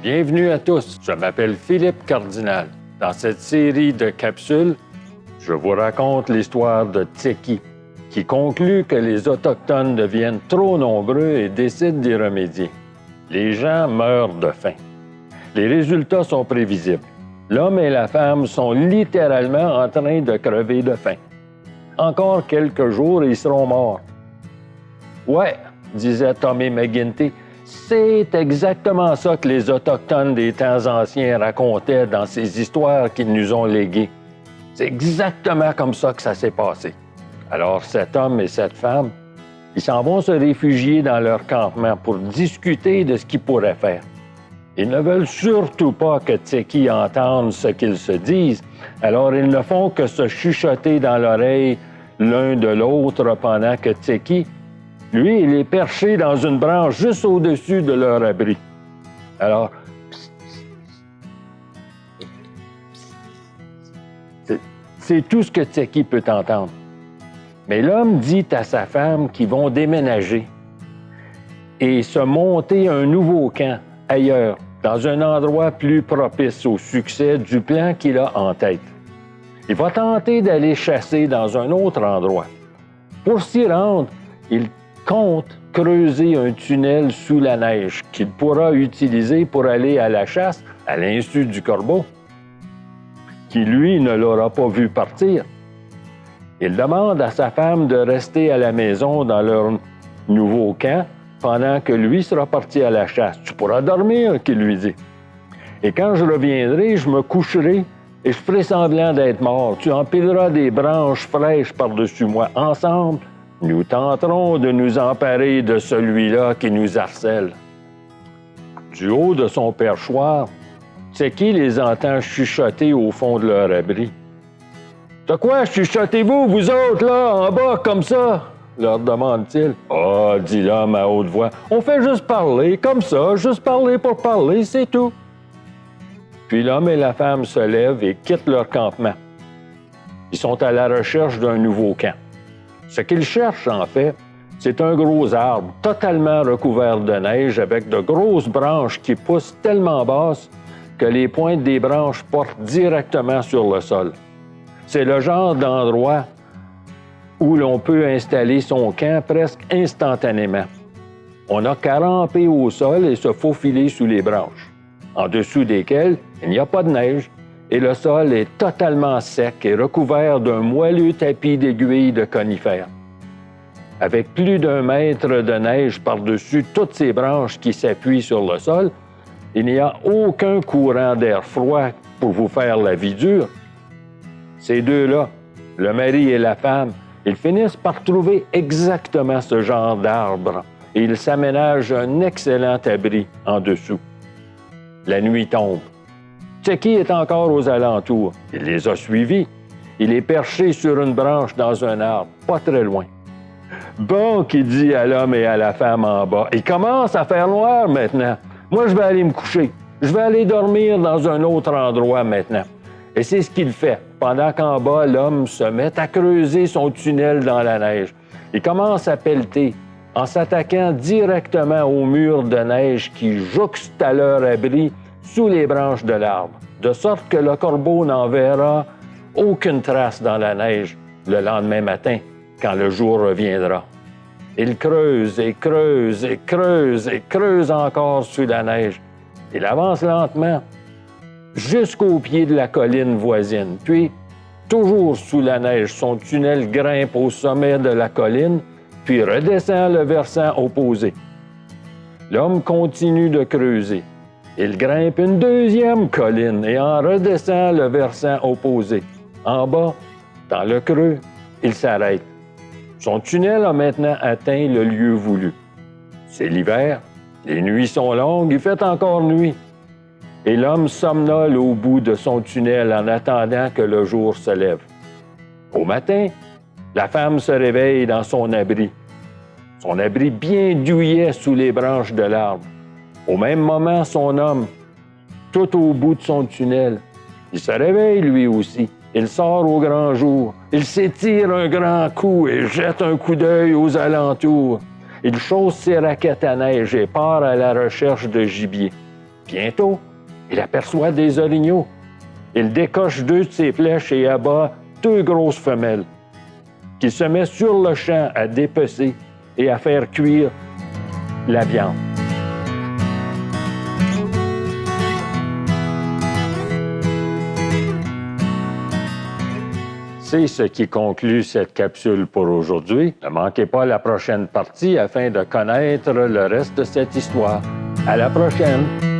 Bienvenue à tous, je m'appelle Philippe Cardinal. Dans cette série de capsules, je vous raconte l'histoire de Tseki, qui conclut que les Autochtones deviennent trop nombreux et décident d'y remédier. Les gens meurent de faim. Les résultats sont prévisibles. L'homme et la femme sont littéralement en train de crever de faim. Encore quelques jours et ils seront morts. Ouais, disait Tommy McGuinty, c'est exactement ça que les Autochtones des temps anciens racontaient dans ces histoires qu'ils nous ont léguées. C'est exactement comme ça que ça s'est passé. Alors cet homme et cette femme, ils s'en vont se réfugier dans leur campement pour discuter de ce qu'ils pourraient faire. Ils ne veulent surtout pas que Tseki entende ce qu'ils se disent, alors ils ne font que se chuchoter dans l'oreille l'un de l'autre pendant que Tseki, lui, il est perché dans une branche juste au-dessus de leur abri. Alors, c'est tout ce que Tseki peut entendre. Mais l'homme dit à sa femme qu'ils vont déménager et se monter un nouveau camp ailleurs, dans un endroit plus propice au succès du plan qu'il a en tête. Il va tenter d'aller chasser dans un autre endroit. Pour s'y rendre, il compte creuser un tunnel sous la neige qu'il pourra utiliser pour aller à la chasse à l'insu du corbeau, qui, lui, ne l'aura pas vu partir. Il demande à sa femme de rester à la maison dans leur nouveau camp pendant que lui sera parti à la chasse. « Tu pourras dormir, » qu'il lui dit. « Et quand je reviendrai, je me coucherai et je ferai semblant d'être mort. Tu empileras des branches fraîches par-dessus moi. Ensemble, nous tenterons de nous emparer de celui-là qui nous harcèle. » Du haut de son perchoir, Tseki les entend chuchoter au fond de leur abri. « De quoi chuchotez-vous, vous autres, là, en bas, comme ça? » leur demande-t-il. « Ah, dit l'homme à haute voix, on fait juste parler, comme ça, juste parler pour parler, c'est tout. » Puis l'homme et la femme se lèvent et quittent leur campement. Ils sont à la recherche d'un nouveau camp. Ce qu'ils cherchent, en fait, c'est un gros arbre totalement recouvert de neige avec de grosses branches qui poussent tellement basses que les pointes des branches portent directement sur le sol. C'est le genre d'endroit où l'on peut installer son camp presque instantanément. On n'a qu'à ramper au sol et se faufiler sous les branches, en dessous desquelles il n'y a pas de neige, et le sol est totalement sec et recouvert d'un moelleux tapis d'aiguilles de conifères. Avec plus d'1 mètre de neige par-dessus toutes ces branches qui s'appuient sur le sol, il n'y a aucun courant d'air froid pour vous faire la vie dure. Ces deux-là, le mari et la femme, ils finissent par trouver exactement ce genre d'arbre et ils s'aménagent un excellent abri en dessous. La nuit tombe. Tseki est encore aux alentours. Il les a suivis. Il est perché sur une branche dans un arbre, pas très loin. « Bon, » qu'il dit à l'homme et à la femme en bas, « il commence à faire noir maintenant. Moi, je vais aller me coucher. Je vais aller dormir dans un autre endroit maintenant. » Et c'est ce qu'il fait, pendant qu'en bas, l'homme se met à creuser son tunnel dans la neige. Il commence à pelleter, en s'attaquant directement au mur de neige qui jouxte à leur abri sous les branches de l'arbre, de sorte que le corbeau n'en verra aucune trace dans la neige le lendemain matin, quand le jour reviendra. Il creuse et creuse et creuse et creuse encore sous la neige. Il avance lentement jusqu'au pied de la colline voisine. Puis, toujours sous la neige, son tunnel grimpe au sommet de la colline, puis redescend le versant opposé. L'homme continue de creuser. Il grimpe une 2e colline et en redescend le versant opposé. En bas, dans le creux, il s'arrête. Son tunnel a maintenant atteint le lieu voulu. C'est l'hiver, les nuits sont longues, il fait encore nuit. Et l'homme somnole au bout de son tunnel en attendant que le jour se lève. Au matin, la femme se réveille dans son abri. Son abri bien douillet sous les branches de l'arbre. Au même moment, son homme, tout au bout de son tunnel, il se réveille lui aussi. Il sort au grand jour. Il s'étire un grand coup et jette un coup d'œil aux alentours. Il chausse ses raquettes à neige et part à la recherche de gibier. Bientôt, il aperçoit des orignaux. Il décoche 2 de ses flèches et abat 2 grosses femelles, qu'il se met sur le champ à dépecer et à faire cuire la viande. C'est ce qui conclut cette capsule pour aujourd'hui. Ne manquez pas la prochaine partie afin de connaître le reste de cette histoire. À la prochaine!